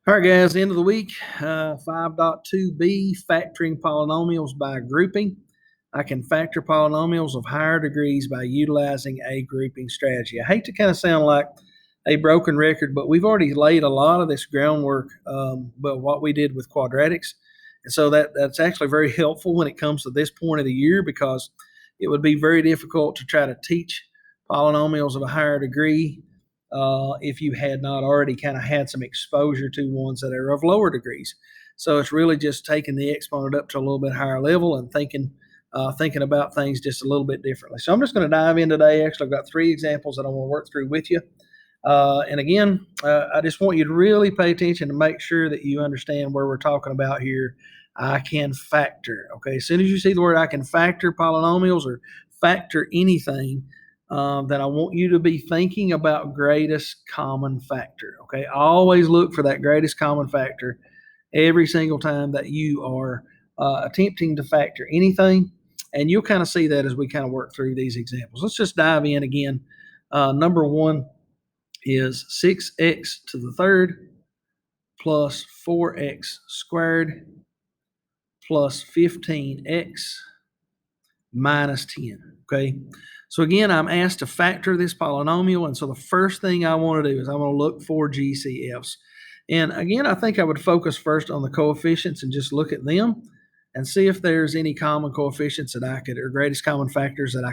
All right, guys, end of the week, 5.2b, factoring polynomials by grouping. I can factor polynomials of higher degrees by utilizing a grouping strategy. I hate to kind of sound like a broken record, but we've already laid a lot of this groundwork, but what we did with quadratics. And so that's actually very helpful when it comes to this point of the year, because it would be very difficult to try to teach polynomials of a higher degree if you had not already kind of had some exposure to ones that are of lower degrees. So it's really just taking the exponent up to a little bit higher level and thinking about things just a little bit differently. So I'm just going to dive in today. Actually, I've got 3 examples that I want to work through with you. And again, I just want you to really pay attention to make sure that you understand where we're talking about here. I can factor. Okay, as soon as you see the word I can factor polynomials or factor anything, that I want you to be thinking about greatest common factor. Okay, always look for that greatest common factor every single time that you are attempting to factor anything. And you'll kind of see that as we kind of work through these examples. Let's just dive in again. Number one is 6x to the third plus 4x squared plus 15x minus 10. Okay, so again, I'm asked to factor this polynomial, and so the first thing I want to do is I want to look for GCFs. And again, I think I would focus first on the coefficients and just look at them and see if there's any common coefficients that I could, or greatest common factors that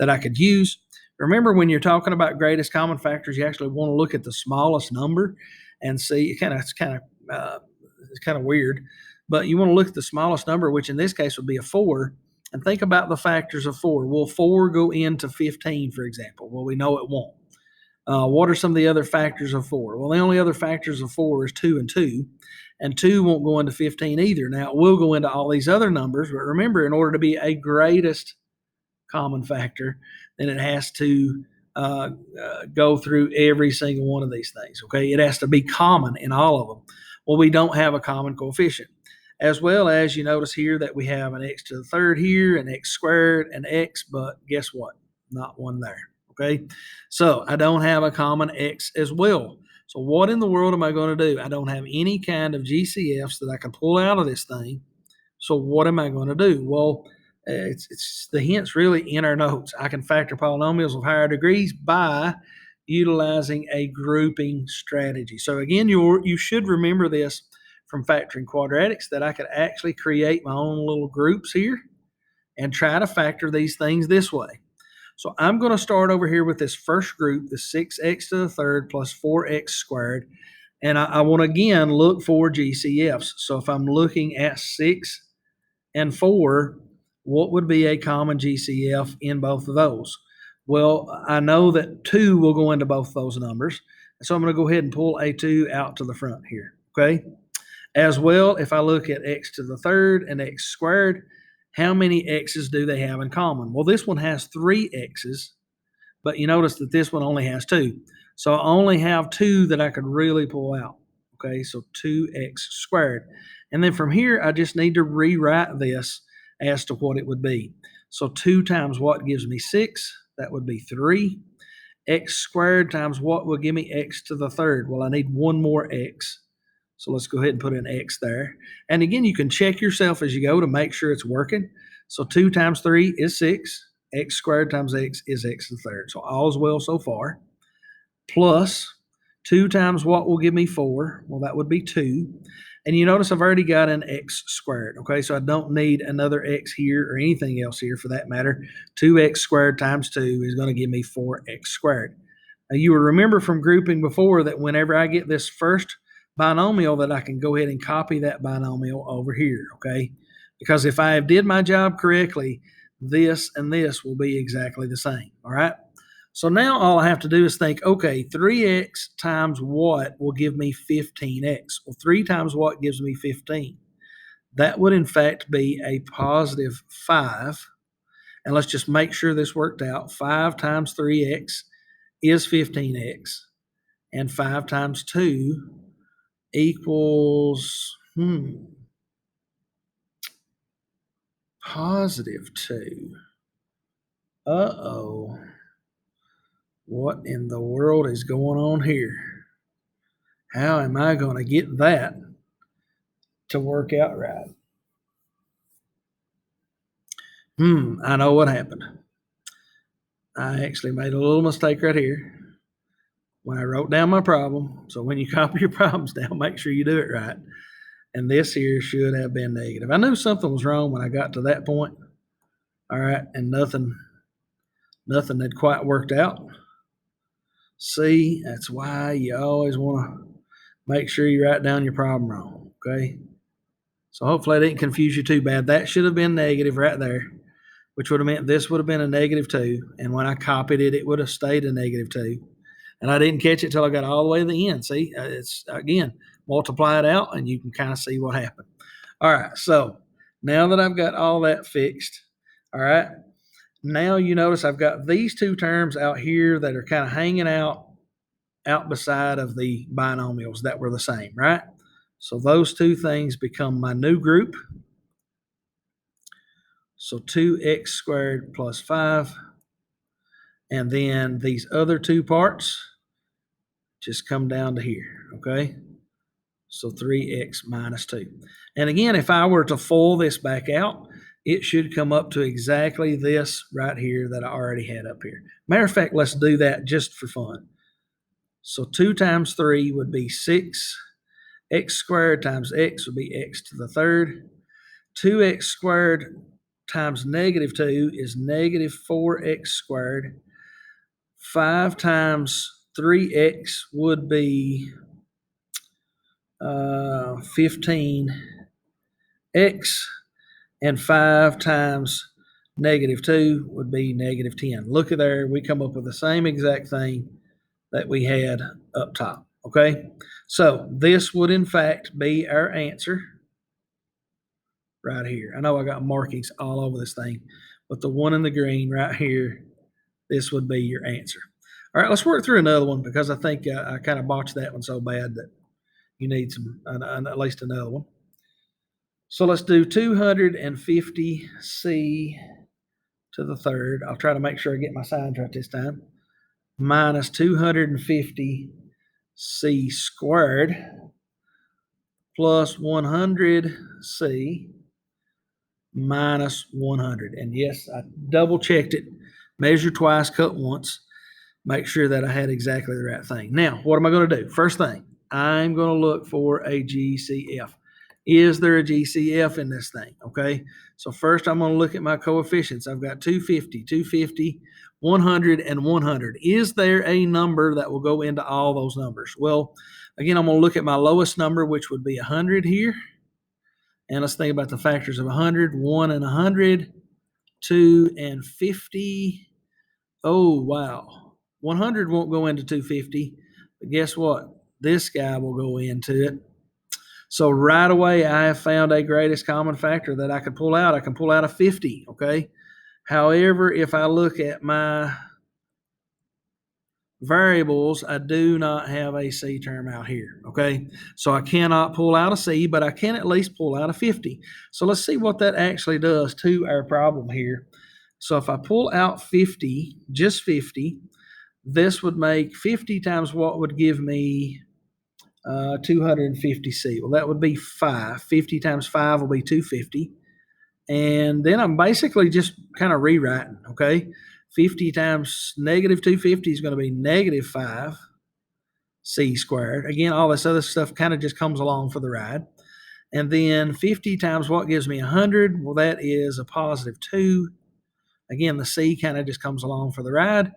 I could use. Remember, when you're talking about greatest common factors, you actually want to look at the smallest number and see. It's kind of weird, but you want to look at the smallest number, which in this case would be a 4, and think about the factors of 4. Will 4 go into 15, for example? Well, we know it won't. What are some of the other factors of 4? Well, the only other factors of 4 is 2 and 2 won't go into 15 either. Now, it will go into all these other numbers, but remember, in order to be a greatest common factor, then it has to go through every single one of these things, okay? It has to be common in all of them. Well, we don't have a common coefficient. As well as you notice here that we have an x to the third here, an x squared, an x, but guess what? Not one there, okay? So I don't have a common x as well. So what in the world am I going to do? I don't have any kind of GCFs that I can pull out of this thing. So what am I going to do? Well, it's the hints really in our notes. I can factor polynomials of higher degrees by utilizing a grouping strategy. So again, you should remember this from factoring quadratics, that I could actually create my own little groups here and try to factor these things this way. So I'm going to start over here with this first group, the 6x to the third plus 4x squared. And I want to, again, look for GCFs. So if I'm looking at 6 and 4, what would be a common GCF in both of those? Well, I know that 2 will go into both those numbers. So I'm going to go ahead and pull a 2 out to the front here, okay? As well, if I look at x to the third and x squared, how many x's do they have in common? Well, this one has 3 x's, but you notice that this one only has 2. So I only have 2 that I could really pull out. Okay, so 2x squared. And then from here, I just need to rewrite this as to what it would be. So 2 times what gives me 6? That would be 3. X squared times what will give me x to the third? Well, I need one more x. So let's go ahead and put an x there. And again, you can check yourself as you go to make sure it's working. So 2 times 3 is 6. X squared times x is x to the third. So all's well so far. Plus 2 times what will give me 4? Well, that would be 2. And you notice I've already got an x squared, okay? So I don't need another x here or anything else here for that matter. 2x squared times 2 is going to give me 4x squared. Now, you will remember from grouping before that whenever I get this first binomial, that I can go ahead and copy that binomial over here, okay? Because if I did my job correctly, this and this will be exactly the same, all right? So now all I have to do is think, okay, 3x times what will give me 15x? Well, 3 times what gives me 15? That would in fact be a positive 5. And let's just make sure this worked out. 5 times 3x is 15x. And 5 times 2 equals, positive 2. What in the world is going on here? How am I going to get that to work out right? I know what happened. I actually made a little mistake right here when I wrote down my problem. So when you copy your problems down, make sure you do it right. And this here should have been negative. I knew something was wrong when I got to that point. All right, and nothing had quite worked out. See, that's why you always want to make sure you write down your problem wrong, okay? So hopefully I didn't confuse you too bad. That should have been negative right there, which would have meant this would have been a -2. And when I copied it, it would have stayed a -2. And I didn't catch it till I got all the way to the end. See, it's, again, multiply it out and you can kind of see what happened. All right, so now that I've got all that fixed, all right, now you notice I've got these two terms out here that are kind of hanging out beside of the binomials that were the same, right? So those two things become my new group. So 2x squared plus 5. And then these other two parts just come down to here, okay? So 3x minus 2. And again, if I were to FOIL this back out, it should come up to exactly this right here that I already had up here. Matter of fact, let's do that just for fun. So 2 times 3 would be 6. X squared times x would be x to the third. 2x squared times -2 is -4x squared. 5 times 3x would be 15x, and 5 times -2 would be -10. Look at there, we come up with the same exact thing that we had up top, okay? So this would in fact be our answer right here. I know I got markings all over this thing, but the one in the green right here, this would be your answer. All right, let's work through another one because I think I kind of botched that one so bad that you need at least another one. So let's do 250c to the third. I'll try to make sure I get my signs right this time. Minus 250c squared plus 100c minus 100. And yes, I double checked it, measured twice, cut once, make sure that I had exactly the right thing. Now, what am I going to do? First thing, I'm going to look for a GCF. Is there a GCF in this thing? Okay, so first I'm going to look at my coefficients. I've got 250, 100, and 100. Is there a number that will go into all those numbers? Well, again, I'm going to look at my lowest number, which would be 100 here. And let's think about the factors of 100, 1 and 100, 2 and 50. Oh, wow. 100 won't go into 250, but guess what? This guy will go into it. So right away, I have found a greatest common factor that I can pull out. I can pull out a 50, okay? However, if I look at my variables, I do not have a C term out here, okay? So I cannot pull out a C, but I can at least pull out a 50. So let's see what that actually does to our problem here. So if I pull out 50, just 50, this would make 50 times what would give me 250C. Well, that would be 5. 50 times 5 will be 250. And then I'm basically just kind of rewriting, okay? 50 times -250 is going to be -5C squared. Again, all this other stuff kind of just comes along for the ride. And then 50 times what gives me 100? Well, that is a +2. Again, the C kind of just comes along for the ride.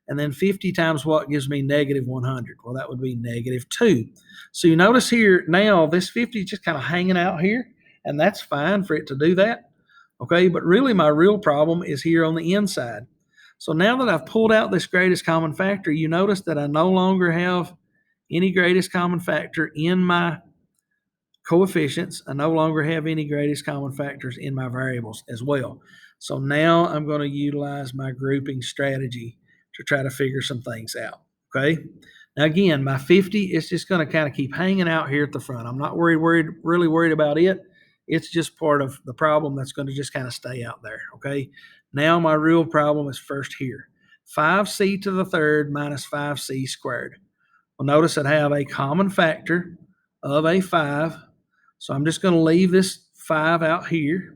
And then 50 times what gives me -100? Well, that would be -2. So you notice here now this 50 is just kind of hanging out here, and that's fine for it to do that, okay? But really my real problem is here on the inside. So now that I've pulled out this greatest common factor, you notice that I no longer have any greatest common factor in my coefficients. I no longer have any greatest common factors in my variables as well. So now I'm going to utilize my grouping strategy to try to figure some things out, okay? Now again, my 50 is just going to kind of keep hanging out here at the front. I'm not really worried about it. It's just part of the problem that's going to just kind of stay out there, okay? Now my real problem is first here. 5c to the third minus 5c squared. Well, notice I have a common factor of a 5. So I'm just going to leave this 5 out here.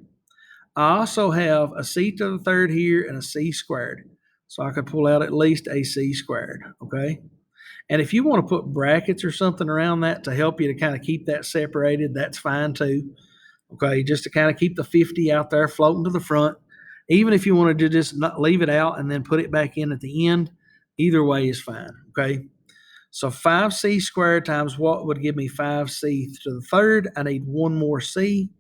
I also have a c to the third here and a c squared. So I could pull out at least a c squared, okay? And if you want to put brackets or something around that to help you to kind of keep that separated, that's fine too, okay? Just to kind of keep the 50 out there floating to the front. Even if you wanted to just not leave it out and then put it back in at the end, either way is fine, okay? So 5c squared times what would give me 5c to the third? I need one more c.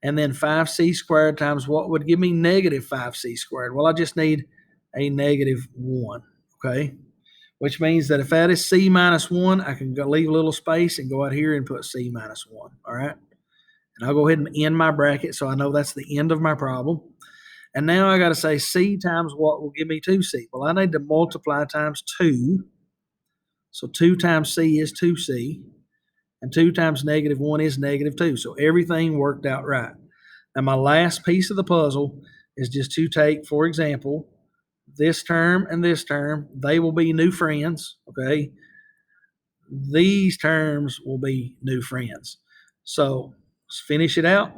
And then 5c squared times what would give me negative 5c squared? Well, I just need a negative 1, okay? Which means that if that is c minus 1, I can go leave a little space and go out here and put c minus 1, all right? And I'll go ahead and end my bracket so I know that's the end of my problem. And now I got to say c times what will give me 2c? Well, I need to multiply times 2. So 2 times c is 2c. And 2 times negative 1 is negative 2. So everything worked out right. Now my last piece of the puzzle is just to take, for example, this term and this term. They will be new friends, okay? These terms will be new friends. So let's finish it out.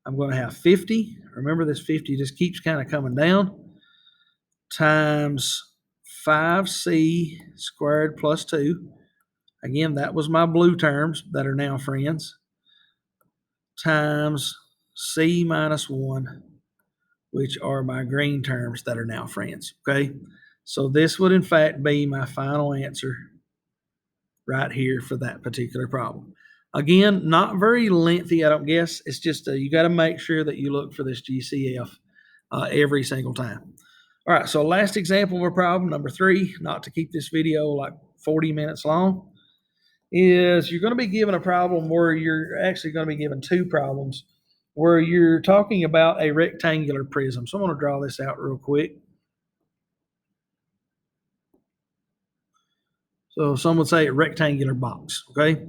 I'm going to have 50. Remember, this 50 just keeps kind of coming down. Times 5c squared plus 2. Again, that was my blue terms that are now friends. Times c minus 1, which are my green terms that are now friends, okay? So this would, in fact, be my final answer right here for that particular problem. Again, not very lengthy, I don't guess. It's just you got to make sure that you look for this GCF every single time. All right, so last example of a problem, number 3, not to keep this video like 40 minutes long, is you're going to be given a problem where you're actually going to be given 2 problems where you're talking about a rectangular prism. So I'm going to draw this out real quick. So some would say a rectangular box, okay?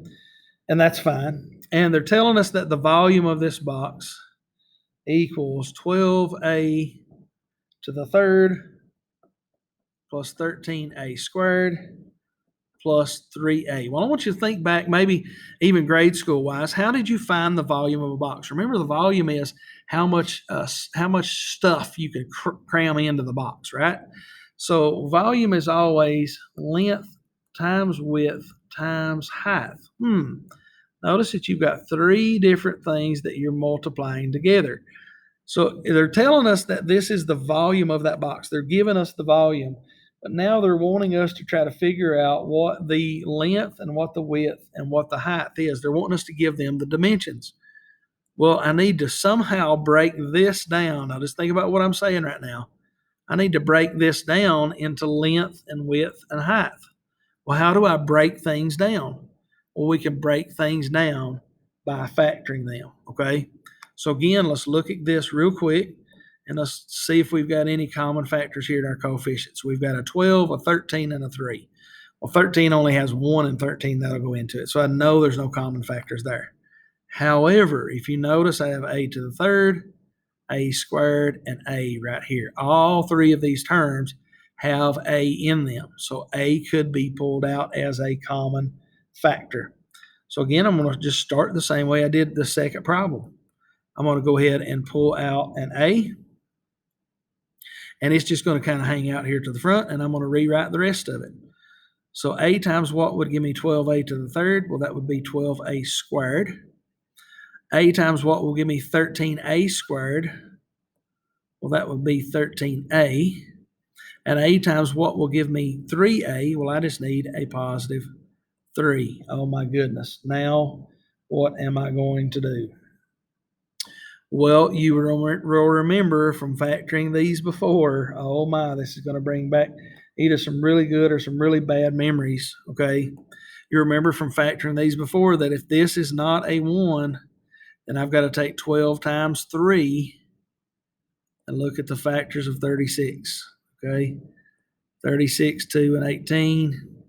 And that's fine. And they're telling us that the volume of this box equals 12a to the third plus 13a squared plus 3a. Well, I want you to think back, maybe even grade school wise, how did you find the volume of a box? Remember, the volume is how much stuff you can cram into the box, right? So volume is always length times width times height. Notice that you've got 3 different things that you're multiplying together. So they're telling us that this is the volume of that box. They're giving us the volume, but now they're wanting us to try to figure out what the length and what the width and what the height is. They're wanting us to give them the dimensions. Well, I need to somehow break this down. Now, just think about what I'm saying right now. I need to break this down into length and width and height. Well, how do I break things down? Well, we can break things down by factoring them, okay? So again, let's look at this real quick, and let's see if we've got any common factors here in our coefficients. We've got a 12, a 13, and a 3. Well, 13 only has 1 and 13 that'll go into it, so I know there's no common factors there. However, if you notice, I have a to the third, a squared, and a right here. All 3 of these terms have a in them, so a could be pulled out as a common factor. So again, I'm going to just start the same way I did the second problem. I'm going to go ahead and pull out an a, and it's just going to kind of hang out here to the front, and I'm going to rewrite the rest of it. So a times what would give me 12a to the third? Well, that would be 12a squared. A times what will give me 13a squared? Well, that would be 13a. And a times what will give me 3a? Well, I just need a positive 3. Oh my goodness. Now, what am I going to do? Well, you will remember from factoring these before. Oh my, this is going to bring back either some really good or some really bad memories, okay? You remember from factoring these before that if this is not a 1, then I've got to take 12 times 3 and look at the factors of 36, okay? 36, 2, and 18,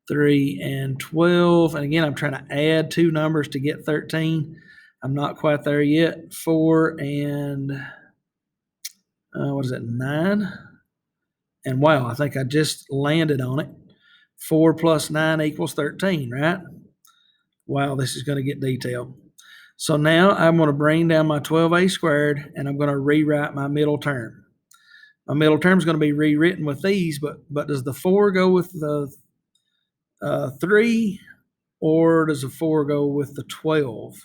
3, and 12. And again, I'm trying to add 2 numbers to get 13. I'm not quite there yet. 4 and, 9? And wow, I think I just landed on it. 4 plus 9 equals 13, right? Wow, this is going to get detailed. So now I'm going to bring down my 12a squared, and I'm going to rewrite my middle term. My middle term is going to be rewritten with these, but does the 4 go with the 3, or does the 4 go with the 12?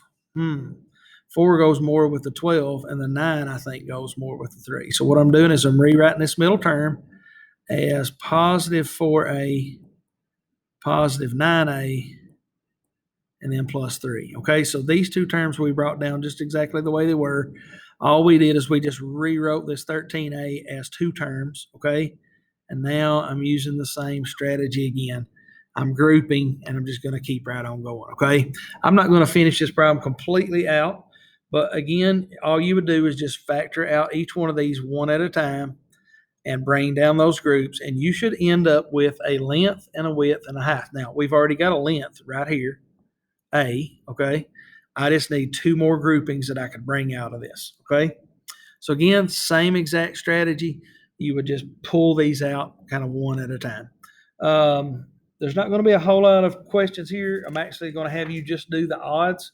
4 goes more with the 12, and the 9, I think, goes more with the 3. So what I'm doing is I'm rewriting this middle term as positive 4a, positive 9a, and then plus 3. Okay, so these two terms we brought down just exactly the way they were. All we did is we just rewrote this 13a as two terms, okay? And now I'm using the same strategy again. I'm grouping, and I'm just going to keep right on going, okay? I'm not going to finish this problem completely out, but again, all you would do is just factor out each one of these one at a time and bring down those groups, and you should end up with a length and a width and a height. Now, we've already got a length right here, A, okay? I just need two more groupings that I could bring out of this, okay? So again, same exact strategy. You would just pull these out kind of one at a time. There's not going to be a whole lot of questions here. I'm actually going to have you just do the odds.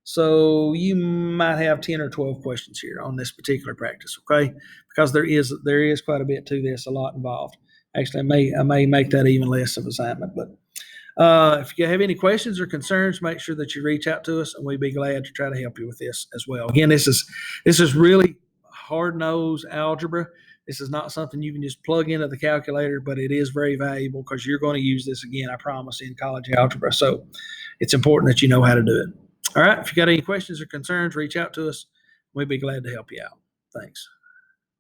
So you might have 10 or 12 questions here on this particular practice, okay? Because there is quite a bit to this, a lot involved. Actually, I may make that even less of an assignment, but if you have any questions or concerns, make sure that you reach out to us, and we'd be glad to try to help you with this as well. Again, this is really hard-nosed algebra. This is not something you can just plug into the calculator, but it is very valuable because you're going to use this again, I promise, in college algebra. So it's important that you know how to do it. All right, if you got any questions or concerns, reach out to us. We'd be glad to help you out. Thanks.